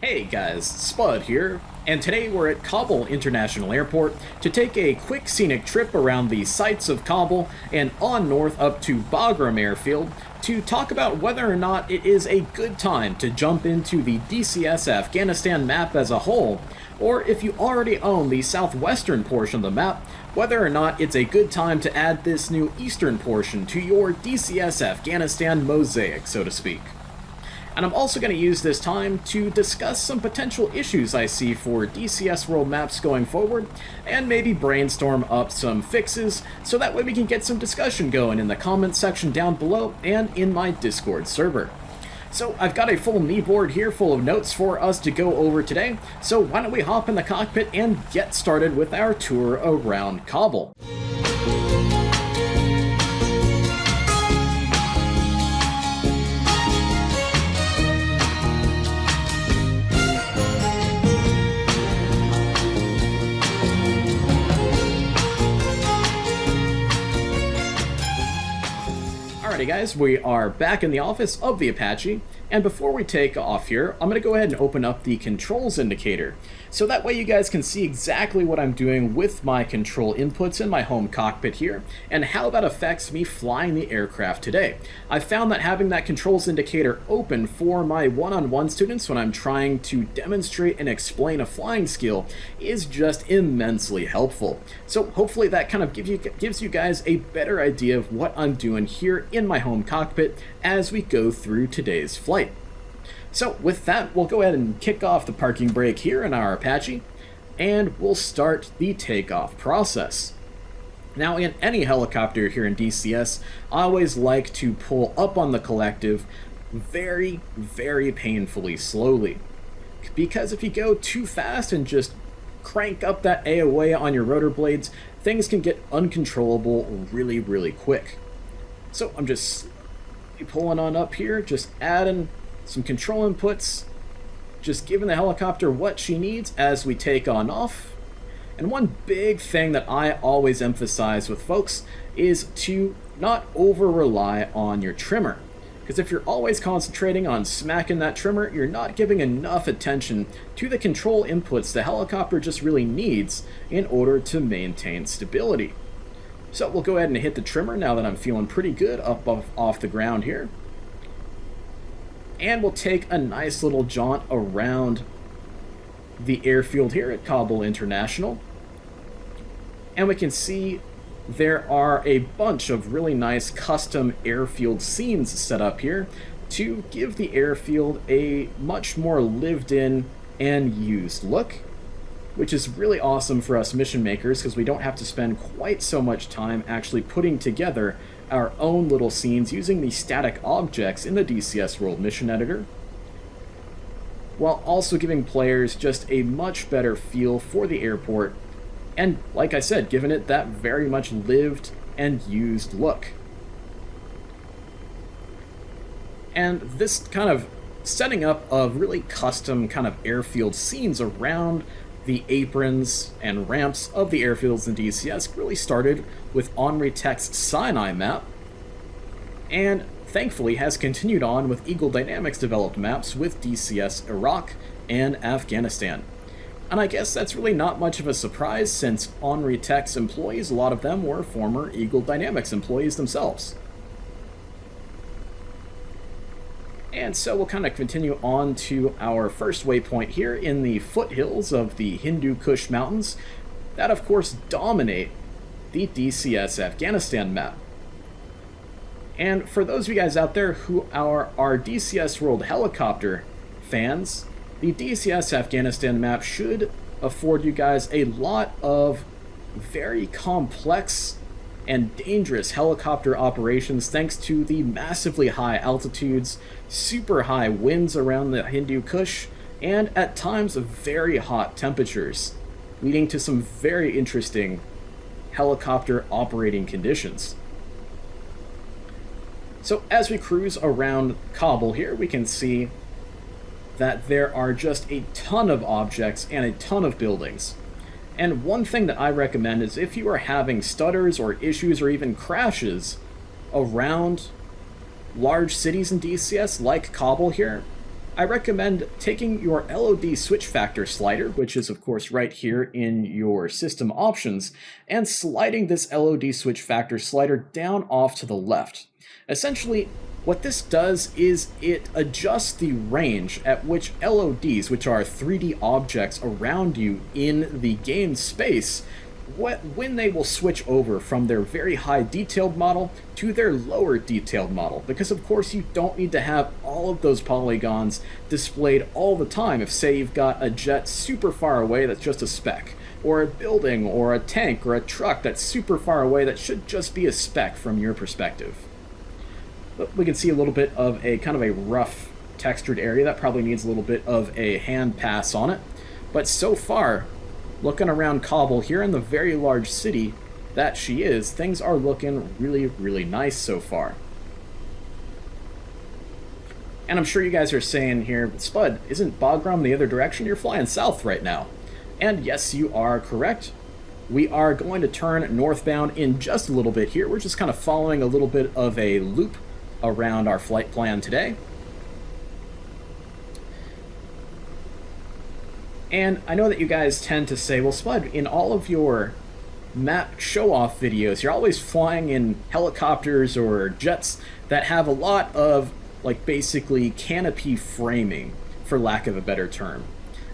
Hey guys, Spud here, and today we're at Kabul International Airport to take a quick scenic trip around the sights of Kabul and on north up to Bagram Airfield to talk about whether or not it is a good time to jump into the DCS Afghanistan map as a whole, or if you already own the southwestern portion of the map, whether or not it's a good time to add this new eastern portion to your DCS Afghanistan mosaic, so to speak. And I'm also going to use this time to discuss some potential issues I see for DCS World maps going forward, and maybe brainstorm up some fixes, so that way we can get some discussion going in the comments section down below and in my Discord server. So I've got a full me board here full of notes for us to go over today, so why don't we hop in the cockpit and get started with our tour around Kabul. Alrighty guys, we are back in the office of the Apache, and before we take off here, I'm going to go ahead and open up the controls indicator, so that way you guys can see exactly what I'm doing with my control inputs in my home cockpit here, and how that affects me flying the aircraft today. I found that having that controls indicator open for my one-on-one students when I'm trying to demonstrate and explain a flying skill is just immensely helpful. So hopefully that kind of gives you guys a better idea of what I'm doing here in my home cockpit as we go through today's flight. So with that, we'll go ahead and kick off the parking brake here in our Apache, and we'll start the takeoff process. Now in any helicopter here in DCS, I always like to pull up on the collective very, very painfully slowly. Because if you go too fast and just crank up that AOA on your rotor blades, things can get uncontrollable really, really quick. So I'm just pulling on up here, just adding some control inputs, just giving the helicopter what she needs as we take on off. And one big thing that I always emphasize with folks is to not over-rely on your trimmer. Because if you're always concentrating on smacking that trimmer, you're not giving enough attention to the control inputs the helicopter just really needs in order to maintain stability. So we'll go ahead and hit the trimmer now that I'm feeling pretty good up off the ground here. And we'll take a nice little jaunt around the airfield here at Kabul International. And we can see there are a bunch of really nice custom airfield scenes set up here to give the airfield a much more lived in and used look, which is really awesome for us mission makers because we don't have to spend quite so much time actually putting together our own little scenes using the static objects in the DCS World mission editor, while also giving players just a much better feel for the airport, and like I said, giving it that very much lived and used look. And this kind of setting up of really custom kind of airfield scenes around the aprons and ramps of the airfields in DCS really started with Henri Tech's Sinai map, and thankfully has continued on with Eagle Dynamics developed maps with DCS Iraq and Afghanistan. And I guess that's really not much of a surprise since Henri Tech's employees, a lot of them were former Eagle Dynamics employees themselves. And so we'll kind of continue on to our first waypoint here in the foothills of the Hindu Kush Mountains that of course dominate the DCS Afghanistan map. And for those of you guys out there who are DCS World helicopter fans, the DCS Afghanistan map should afford you guys a lot of very complex and dangerous helicopter operations thanks to the massively high altitudes, super high winds around the Hindu Kush, and at times very hot temperatures, leading to some very interesting helicopter operating conditions. So as we cruise around Kabul here, we can see that there are just a ton of objects and a ton of buildings. And one thing that I recommend is if you are having stutters or issues or even crashes around large cities in DCS like Kabul here, I recommend taking your LOD switch factor slider, which is of course right here in your system options, and sliding this LOD switch factor slider down off to the left. Essentially, what this does is it adjusts the range at which LODs, which are 3D objects around you in the game space, when they will switch over from their very high detailed model to their lower detailed model. Because of course you don't need to have all of those polygons displayed all the time if, say, you've got a jet super far away that's just a speck, or a building or a tank or a truck that's super far away that should just be a speck from your perspective. But we can see a little bit of a kind of a rough textured area that probably needs a little bit of a hand pass on it. But so far, looking around Kabul here in the very large city that she is, things are looking really, really nice so far. And I'm sure you guys are saying here, Spud, isn't Bagram the other direction? You're flying south right now. And yes, you are correct. We are going to turn northbound in just a little bit here. We're just kind of following a little bit of a loop around our flight plan today. And I know that you guys tend to say, well, Spud, in all of your map show-off videos, you're always flying in helicopters or jets that have a lot of, like, basically canopy framing, for lack of a better term.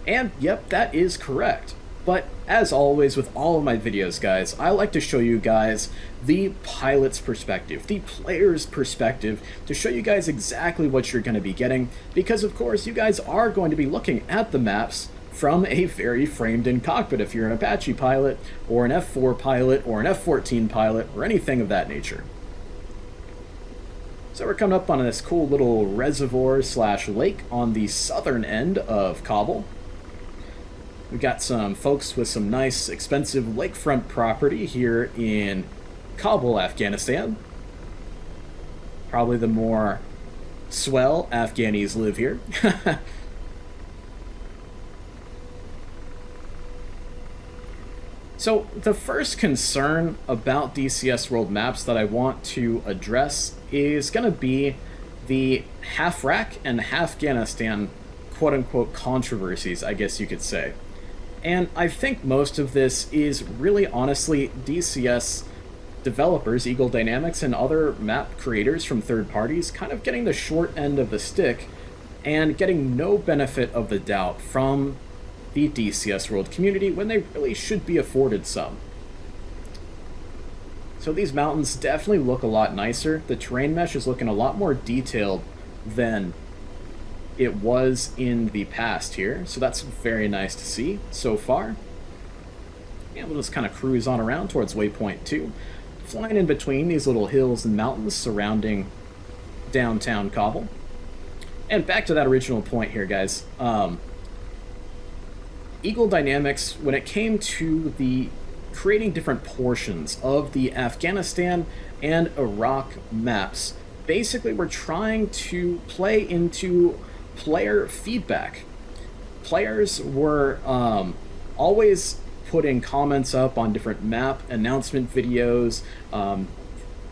And, yep, that is correct. But, as always with all of my videos, guys, I like to show you guys the pilot's perspective, the player's perspective, to show you guys exactly what you're going to be getting, because, of course, you guys are going to be looking at the maps from a very framed-in cockpit if you're an Apache pilot, or an F4 pilot, or an F-14 pilot, or anything of that nature. So we're coming up on this cool little reservoir/lake on the southern end of Kabul. We've got some folks with some nice, expensive lakefront property here in Kabul, Afghanistan. Probably the more swell Afghanis live here. So the first concern about DCS World maps that I want to address is going to be the Half-Raq and Half-Ghanistan quote-unquote controversies, I guess you could say. And I think most of this is really honestly DCS developers, Eagle Dynamics, and other map creators from third parties kind of getting the short end of the stick and getting no benefit of the doubt from the DCS World community when they really should be afforded some. So these mountains definitely look a lot nicer. The terrain mesh is looking a lot more detailed than it was in the past here, so that's very nice to see so far. Yeah, we'll just kind of cruise on around towards waypoint 2, flying in between these little hills and mountains surrounding downtown Kabul. And back to that original point here, guys. Eagle Dynamics, when it came to the creating different portions of the Afghanistan and Iraq maps, basically we're trying to play into player feedback. Players were always putting comments up on different map announcement videos,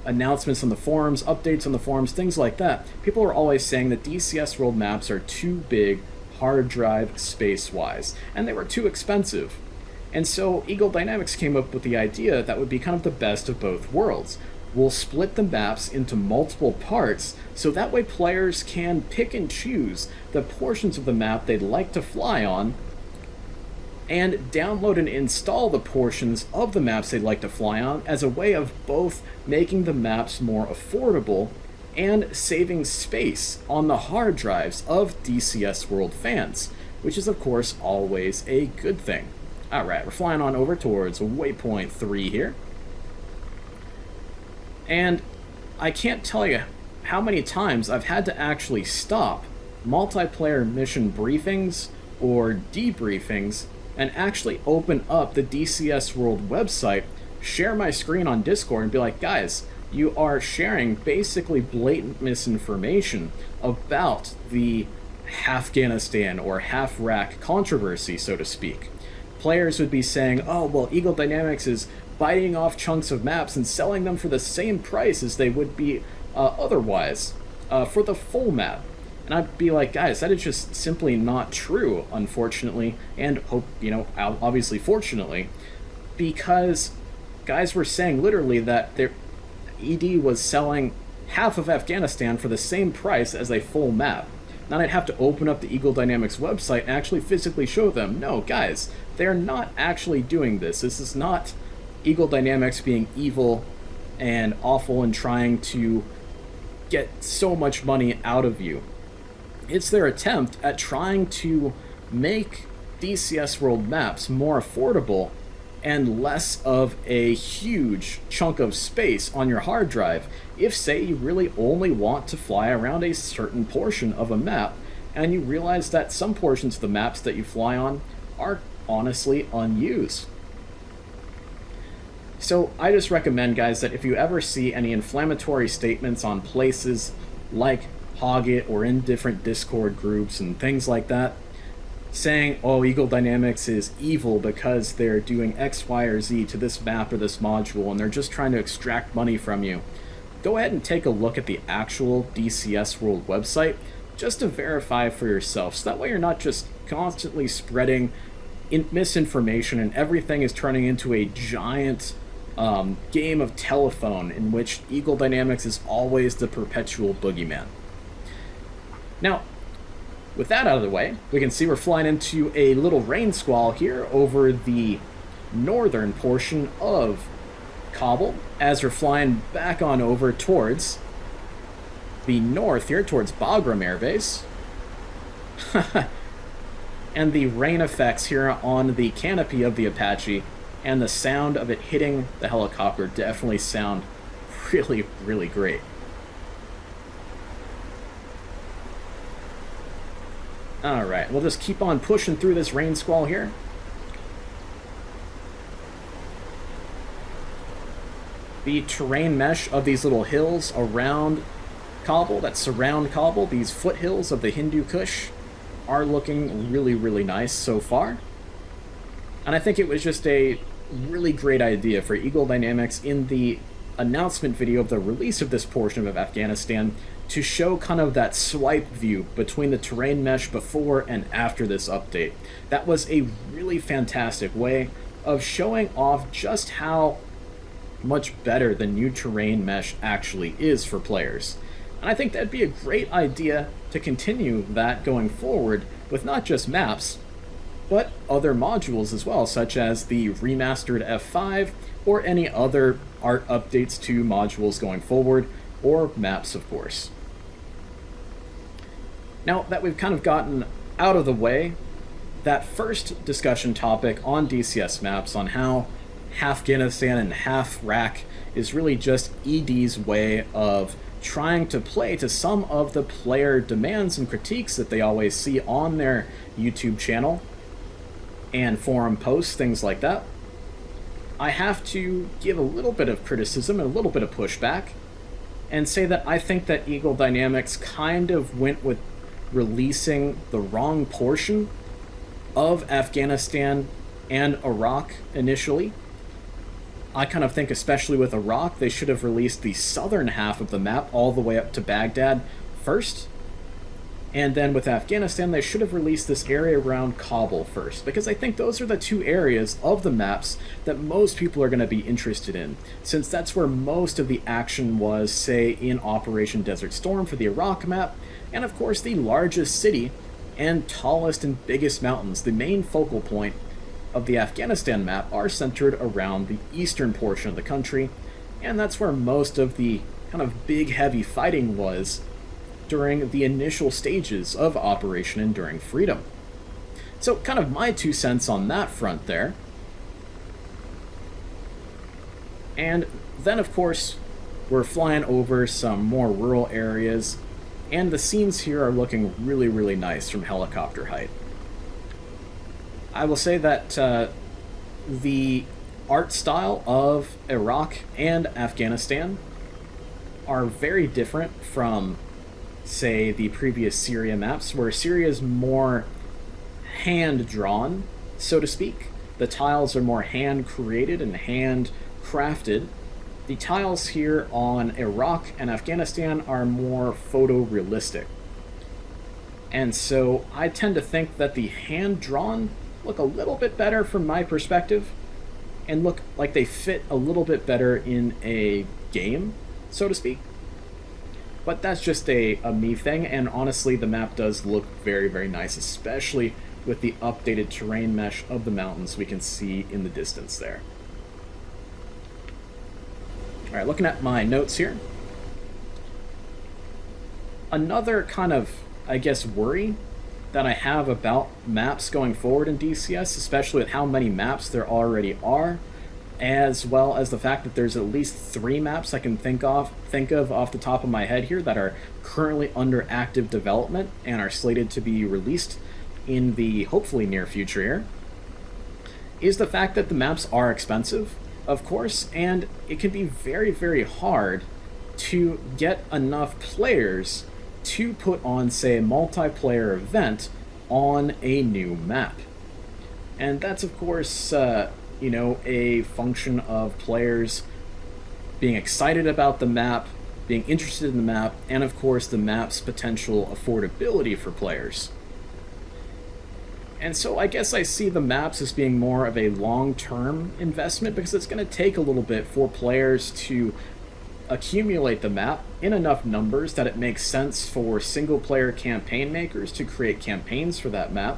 announcements on the forums, updates on the forums, things like that. People are always saying that DCS World maps are too big hard drive space-wise, and they were too expensive. And so Eagle Dynamics came up with the idea that would be kind of the best of both worlds. We'll split the maps into multiple parts, so that way players can pick and choose the portions of the map they'd like to fly on, and download and install the portions of the maps they'd like to fly on as a way of both making the maps more affordable and saving space on the hard drives of DCS World fans, which is of course always a good thing. Alright, we're flying on over towards waypoint 3 here. And I can't tell you how many times I've had to actually stop multiplayer mission briefings or debriefings and actually open up the DCS World website, share my screen on Discord, and be like, guys, you are sharing basically blatant misinformation about the Half-Ghanistan or Half-Raq controversy, so to speak. Players would be saying, oh, well, Eagle Dynamics is biting off chunks of maps and selling them for the same price as they would be otherwise for the full map. And I'd be like, guys, that is just simply not true, unfortunately, and obviously fortunately, because guys were saying literally that their ED was selling half of Afghanistan for the same price as a full map. Then I'd have to open up the Eagle Dynamics website and actually physically show them, no, guys, they're not actually doing this. This is not Eagle Dynamics being evil and awful and trying to get so much money out of you. It's their attempt at trying to make DCS World maps more affordable and less of a huge chunk of space on your hard drive if, say, you really only want to fly around a certain portion of a map and you realize that some portions of the maps that you fly on are honestly unused. So I just recommend, guys, that if you ever see any inflammatory statements on places like Hoggit or in different Discord groups and things like that, saying, oh, Eagle Dynamics is evil because they're doing X, Y, or Z to this map or this module and they're just trying to extract money from you, go ahead and take a look at the actual DCS World website just to verify for yourself, so that way you're not just constantly spreading misinformation and everything is turning into a giant game of telephone in which Eagle Dynamics is always the perpetual boogeyman. Now, with that out of the way, we can see we're flying into a little rain squall here over the northern portion of Kabul as we're flying back on over towards the north here, towards Bagram Air Base. And the rain effects here on the canopy of the Apache and the sound of it hitting the helicopter definitely sound really, really great. Alright, we'll just keep on pushing through this rain squall here. The terrain mesh of these little hills around Kabul, that surround Kabul, these foothills of the Hindu Kush, are looking really, really nice so far. And I think it was just a really great idea for Eagle Dynamics in the announcement video of the release of this portion of Afghanistan to show kind of that swipe view between the terrain mesh before and after this update. That was a really fantastic way of showing off just how much better the new terrain mesh actually is for players. And I think that'd be a great idea to continue that going forward with not just maps, but other modules as well, such as the remastered F5 or any other art updates to modules going forward, or maps, of course. Now that we've kind of gotten out of the way, that first discussion topic on DCS maps on how Half-Ghanistan and Half-Raq is really just ED's way of trying to play to some of the player demands and critiques that they always see on their YouTube channel and forum posts, things like that. I have to give a little bit of criticism and a little bit of pushback and say that I think that Eagle Dynamics kind of went with releasing the wrong portion of Afghanistan and Iraq initially. I kind of think, especially with Iraq, they should have released the southern half of the map all the way up to Baghdad first. And then with Afghanistan, they should have released this area around Kabul first, because I think those are the two areas of the maps that most people are going to be interested in, since that's where most of the action was, say, in Operation Desert Storm for the Iraq map, and of course the largest city and tallest and biggest mountains, the main focal point of the Afghanistan map, are centered around the eastern portion of the country, and that's where most of the kind of big heavy fighting was during the initial stages of Operation Enduring Freedom. So kind of my 2 cents on that front there. And then of course we're flying over some more rural areas, and the scenes here are looking really, really nice from helicopter height. I will say that the art style of Iraq and Afghanistan are very different from, say, the previous Syria maps, where Syria is more hand-drawn, so to speak. The tiles are more hand-created and hand-crafted. The tiles here on Iraq and Afghanistan are more photorealistic. And so I tend to think that the hand-drawn look a little bit better from my perspective and look like they fit a little bit better in a game, so to speak. But that's just a me thing, and honestly the map does look very, very nice, especially with the updated terrain mesh of the mountains we can see in the distance there. Alright, looking at my notes here. Another kind of, I guess, worry that I have about maps going forward in DCS, especially with how many maps there already are, as well as the fact that there's at least 3 maps I can think of off the top of my head here that are currently under active development and are slated to be released in the hopefully near future here, is the fact that the maps are expensive, of course, and it can be very, very hard to get enough players to put on, say, a multiplayer event on a new map. And that's, of course, you know, a function of players being excited about the map, being interested in the map, and of course the map's potential affordability for players. And so I guess I see the maps as being more of a long-term investment, because it's going to take a little bit for players to accumulate the map in enough numbers that it makes sense for single-player campaign makers to create campaigns for that map,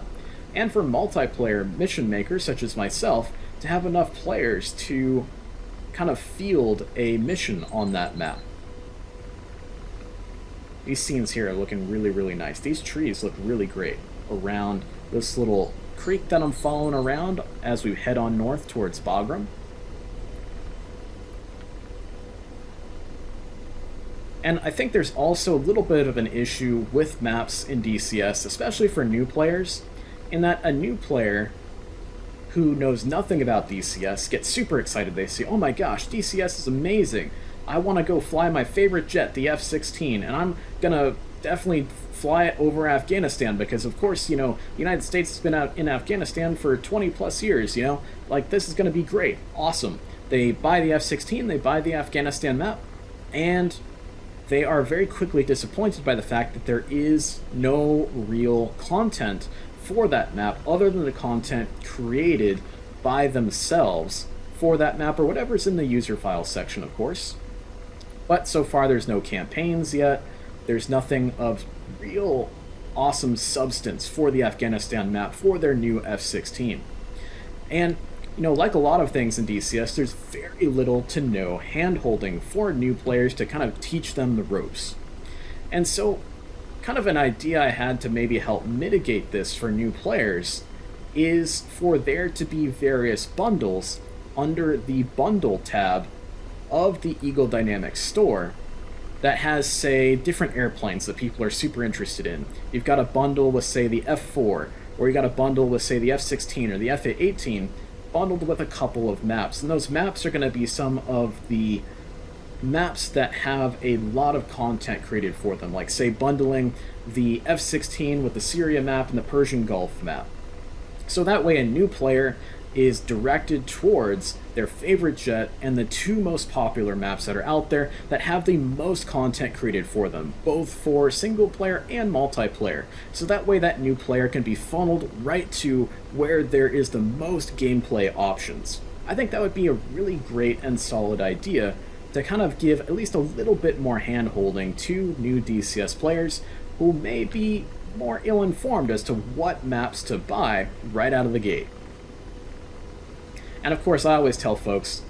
and for multiplayer mission makers such as myself to have enough players to kind of field a mission on that map. These scenes here are looking really, really nice. These trees look really great around this little creek that I'm following around as we head on north towards Bagram. And I think there's also a little bit of an issue with maps in DCS, especially for new players, in that a new player who knows nothing about DCS gets super excited. They say, oh my gosh, DCS is amazing. I want to go fly my favorite jet, the F-16, and I'm going to definitely fly it over Afghanistan because, of course, you know, the United States has been out in Afghanistan for 20 plus years, you know, like this is going to be great, awesome. They buy the F-16, they buy the Afghanistan map, and they are very quickly disappointed by the fact that there is no real content for that map other than the content created by themselves for that map, or whatever's in the user files section, of course. But so far there's no campaigns yet. There's nothing of real awesome substance for the Afghanistan map for their new F-16. And, you know, like a lot of things in DCS, there's very little to no hand-holding for new players to kind of teach them the ropes. And so, kind of an idea I had to maybe help mitigate this for new players is for there to be various bundles under the bundle tab of the Eagle Dynamics store that has, say, different airplanes that people are super interested in. You've got a bundle with, say, the F4, or you got a bundle with, say, the F-16 or the F-18, bundled with a couple of maps. And those maps are going to be some of the maps that have a lot of content created for them, like, say, bundling the F-16 with the Syria map and the Persian Gulf map. So that way a new player is directed towards their favorite jet and the 2 most popular maps that are out there that have the most content created for them, both for single player and multiplayer. So that way that new player can be funneled right to where there is the most gameplay options. I think that would be a really great and solid idea to kind of give at least a little bit more hand-holding to new DCS players who may be more ill-informed as to what maps to buy right out of the gate. And of course, I always tell folks,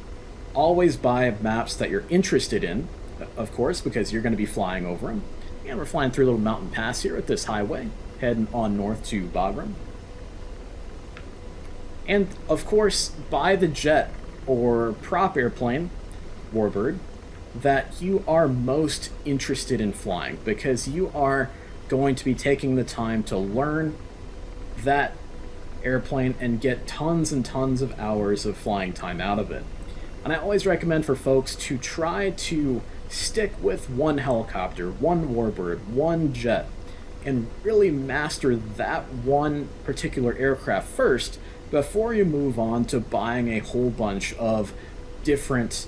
always buy maps that you're interested in, of course, because you're going to be flying over them. And we're flying through a little mountain pass here at this highway, heading on north to Bagram. And of course, buy the jet or prop airplane, Warbird, that you are most interested in flying, because you are going to be taking the time to learn that airplane and get tons and tons of hours of flying time out of it. And I always recommend for folks to try to stick with one helicopter, one Warbird, one jet, and really master that one particular aircraft first before you move on to buying a whole bunch of different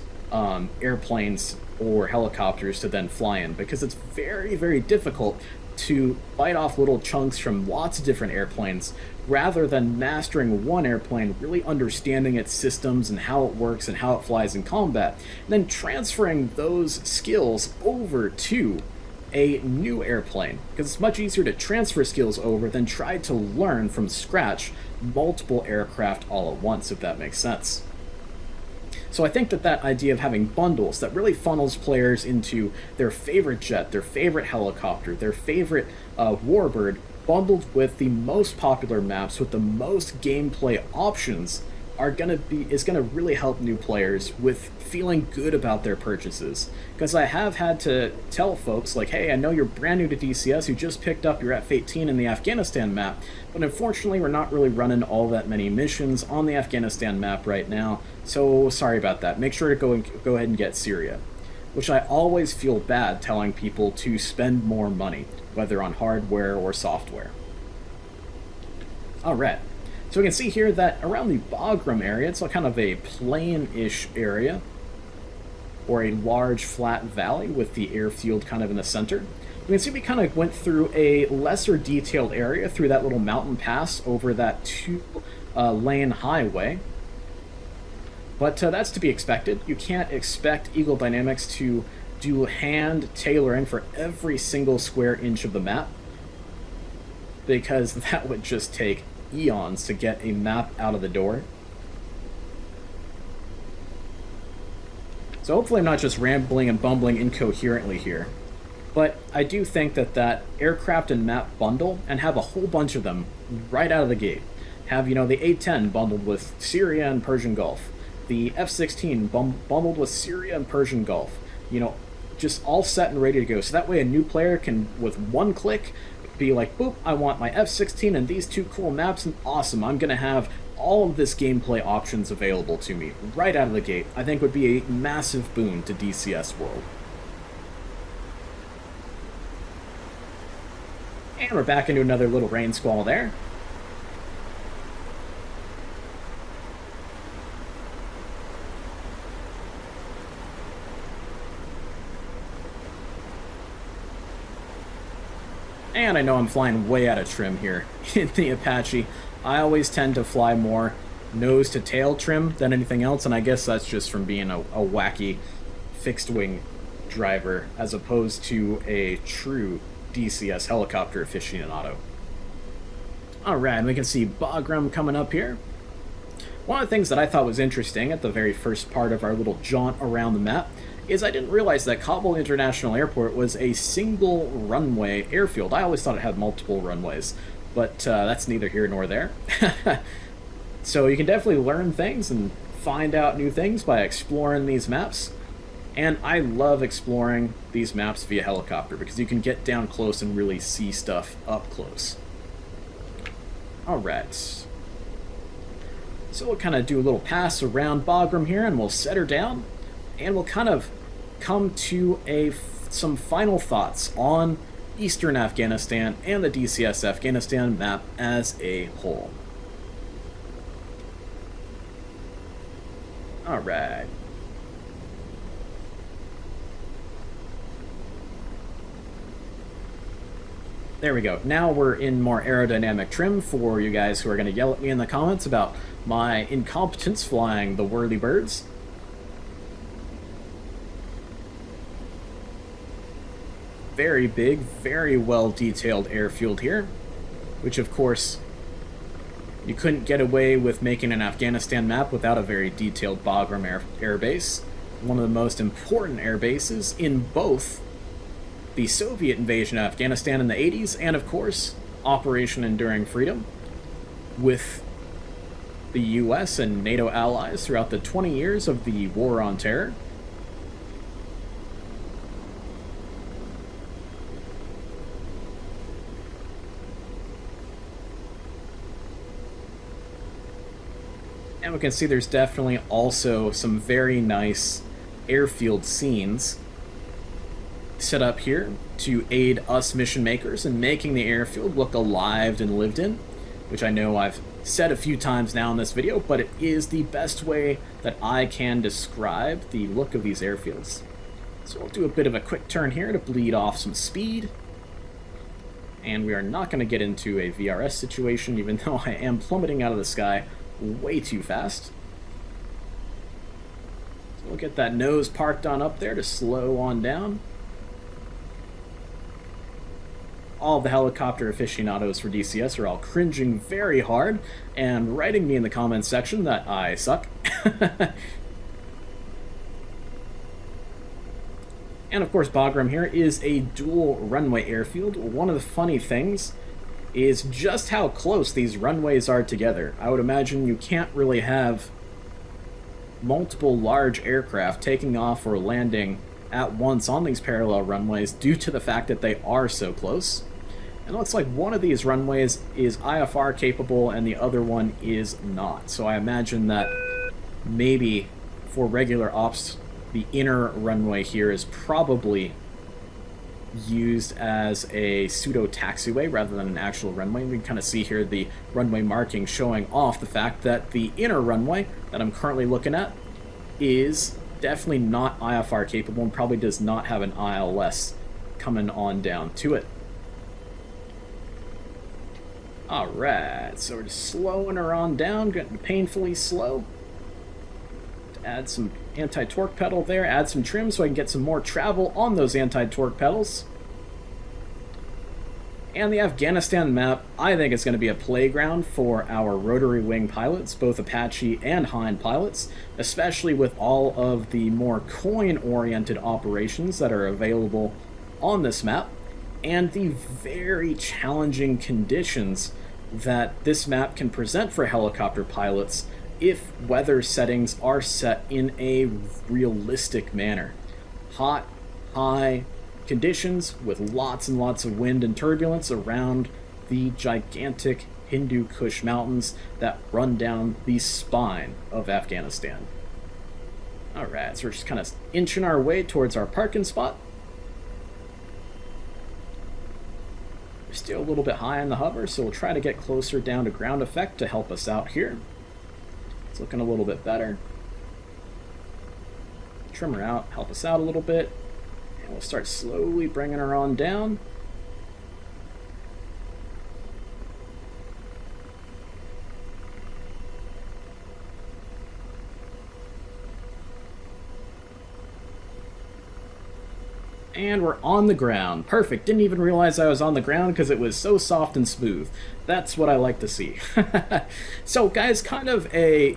airplanes or helicopters to then fly in, because it's very, very difficult to bite off little chunks from lots of different airplanes, rather than mastering one airplane, really understanding its systems and how it works and how it flies in combat, and then transferring those skills over to a new airplane, because it's much easier to transfer skills over than try to learn from scratch multiple aircraft all at once, if that makes sense. So I think that idea of having bundles that really funnels players into their favorite jet, their favorite helicopter, their favorite warbird, bundled with the most popular maps with the most gameplay options is gonna really help new players with feeling good about their purchases. Because I have had to tell folks like, hey, I know you're brand new to DCS, you just picked up your F-18 in the Afghanistan map, but unfortunately we're not really running all that many missions on the Afghanistan map right now, so sorry about that. Make sure to go ahead and get Syria. Which I always feel bad telling people to spend more money, whether on hardware or software. Alright. So we can see here that around the Bagram area, it's kind of a plain-ish area, or a large flat valley with the airfield kind of in the center. We can see we kind of went through a lesser detailed area through that little mountain pass over that two-lane highway. But that's to be expected. You can't expect Eagle Dynamics to do hand tailoring for every single square inch of the map, because that would just take eons to get a map out of the door. So hopefully I'm not just rambling and bumbling incoherently here, but I do think that aircraft and map bundle, and have a whole bunch of them right out of the gate. Have, you know, the A-10 bundled with Syria and Persian Gulf, the F-16 bundled with Syria and Persian Gulf, you know, just all set and ready to go. So that way a new player can, with one click, be like, boop, I want my F-16 and these two cool maps, and awesome, I'm gonna have all of this gameplay options available to me right out of the gate. I think would be a massive boon to DCS World. And we're back into another little rain squall there. And I know I'm flying way out of trim here in the Apache. I always tend to fly more nose to tail trim than anything else, and I guess that's just from being a wacky fixed wing driver as opposed to a true DCS helicopter aficionado. Alright, and we can see Bagram coming up here. One of the things that I thought was interesting at the very first part of our little jaunt around the map is I didn't realize that Kabul International Airport was a single runway airfield. I always thought it had multiple runways, but that's neither here nor there. So you can definitely learn things and find out new things by exploring these maps. And I love exploring these maps via helicopter because you can get down close and really see stuff up close. Alright. So we'll kind of do a little pass around Bagram here, and we'll set her down, and we'll kind of come to some final thoughts on Eastern Afghanistan and the DCS Afghanistan map as a whole. Alright. There we go. Now we're in more aerodynamic trim for you guys who are going to yell at me in the comments about my incompetence flying the whirly birds. Very big, very well detailed airfield here, which of course you couldn't get away with making an Afghanistan map without a very detailed Bagram Air Base, one of the most important air bases in both the Soviet invasion of Afghanistan in the 80s, and of course, Operation Enduring Freedom, with the US and NATO allies throughout the 20 years of the War on Terror. And we can see there's definitely also some very nice airfield scenes set up here to aid us mission makers in making the airfield look alive and lived in, which I know I've said a few times now in this video, but it is the best way that I can describe the look of these airfields. So we'll do a bit of a quick turn here to bleed off some speed. And we are not going to get into a VRS situation, even though I am plummeting out of the sky way too fast. So we'll get that nose parked on up there to slow on down. All the helicopter aficionados for DCS are all cringing very hard and writing me in the comments section that I suck. And of course, Bagram here is a dual runway airfield. One of the funny things is just how close these runways are together. I would imagine you can't really have multiple large aircraft taking off or landing at once on these parallel runways due to the fact that they are so close. And it looks like one of these runways is IFR capable and the other one is not. So I imagine that maybe for regular ops, the inner runway here is probably used as a pseudo taxiway rather than an actual runway. We can kind of see here the runway marking showing off the fact that the inner runway that I'm currently looking at is definitely not IFR capable and probably does not have an ILS coming on down to it. Alright, so we're just slowing her on down, getting painfully slow. Add some anti-torque pedal there, add some trim so I can get some more travel on those anti-torque pedals. And the Afghanistan map, I think it's going to be a playground for our rotary wing pilots, both Apache and Hind pilots, especially with all of the more coin-oriented operations that are available on this map, and the very challenging conditions that this map can present for helicopter pilots if weather settings are set in a realistic manner. Hot, high conditions with lots and lots of wind and turbulence around the gigantic Hindu Kush mountains that run down the spine of Afghanistan. Alright, so we're just kind of inching our way towards our parking spot. We're still a little bit high on the hover, so we'll try to get closer down to ground effect to help us out here. It's looking a little bit better. Trim her out, help us out a little bit, and we'll start slowly bringing her on down. And we're on the ground. Perfect. Didn't even realize I was on the ground because it was so soft and smooth. That's what I like to see. So guys, kind of a,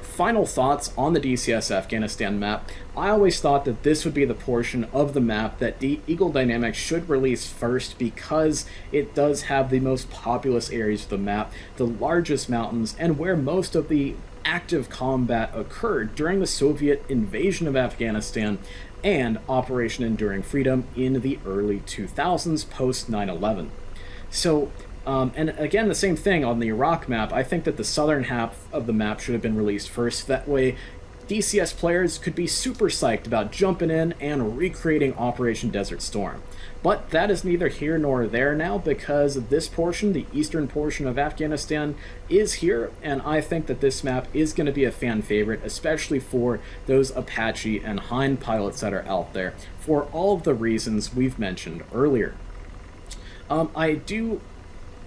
final thoughts on the DCS Afghanistan map. I always thought that this would be the portion of the map that Eagle Dynamics should release first because it does have the most populous areas of the map, the largest mountains, and where most of the active combat occurred during the Soviet invasion of Afghanistan and Operation Enduring Freedom in the early 2000s, post 9/11. So, and again, the same thing on the Iraq map. I think that the southern half of the map should have been released first. That way, DCS players could be super psyched about jumping in and recreating Operation Desert Storm. But that is neither here nor there now because this portion, the eastern portion of Afghanistan, is here, and I think that this map is going to be a fan favorite, especially for those Apache and Hind pilots that are out there, for all of the reasons we've mentioned earlier. I do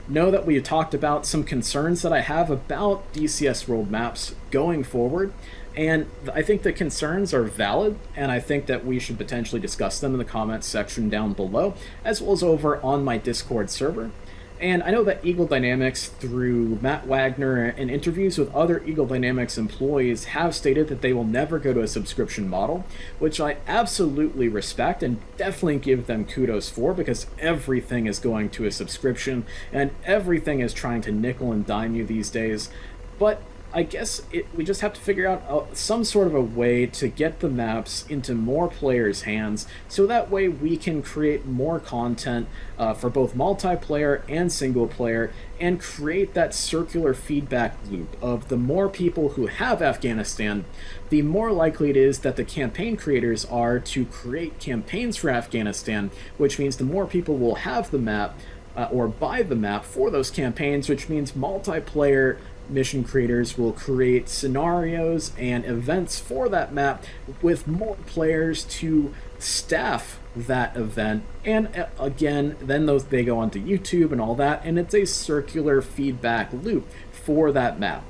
know that we talked about some concerns that I have about DCS World maps going forward, and I think the concerns are valid, and I think that we should potentially discuss them in the comments section down below, as well as over on my Discord server. And I know that Eagle Dynamics, through Matt Wagner and interviews with other Eagle Dynamics employees, have stated that they will never go to a subscription model, which I absolutely respect and definitely give them kudos for, because everything is going to a subscription, and everything is trying to nickel and dime you these days. But I guess we just have to figure out some sort of a way to get the maps into more players' hands, so that way we can create more content for both multiplayer and single player, and create that circular feedback loop of the more people who have Afghanistan, the more likely it is that the campaign creators are to create campaigns for Afghanistan, which means the more people will have the map or buy the map for those campaigns, which means multiplayer mission creators will create scenarios and events for that map with more players to staff that event, and again, then they go onto YouTube and all that, and it's a circular feedback loop for that map.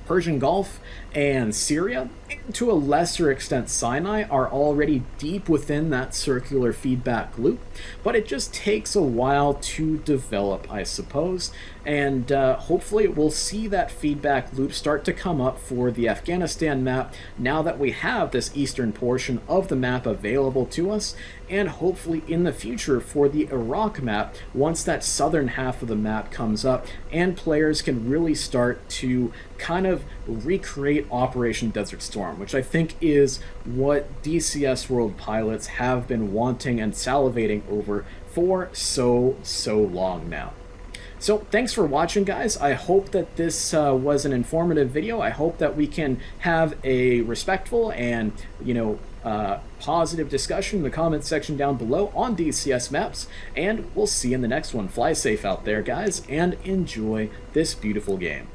Persian Gulf and Syria, and to a lesser extent Sinai, are already deep within that circular feedback loop, but it just takes a while to develop, I suppose, and hopefully we'll see that feedback loop start to come up for the Afghanistan map now that we have this eastern portion of the map available to us, and hopefully in the future for the Iraq map once that southern half of the map comes up and players can really start to kind of recreate Operation Desert Storm, which I think is what DCS World pilots have been wanting and salivating over for so long now. So thanks for watching, guys. I hope that this was an informative video. I hope that we can have a respectful and, positive discussion in the comments section down below on DCS maps, and we'll see you in the next one. Fly safe out there, guys, and enjoy this beautiful game.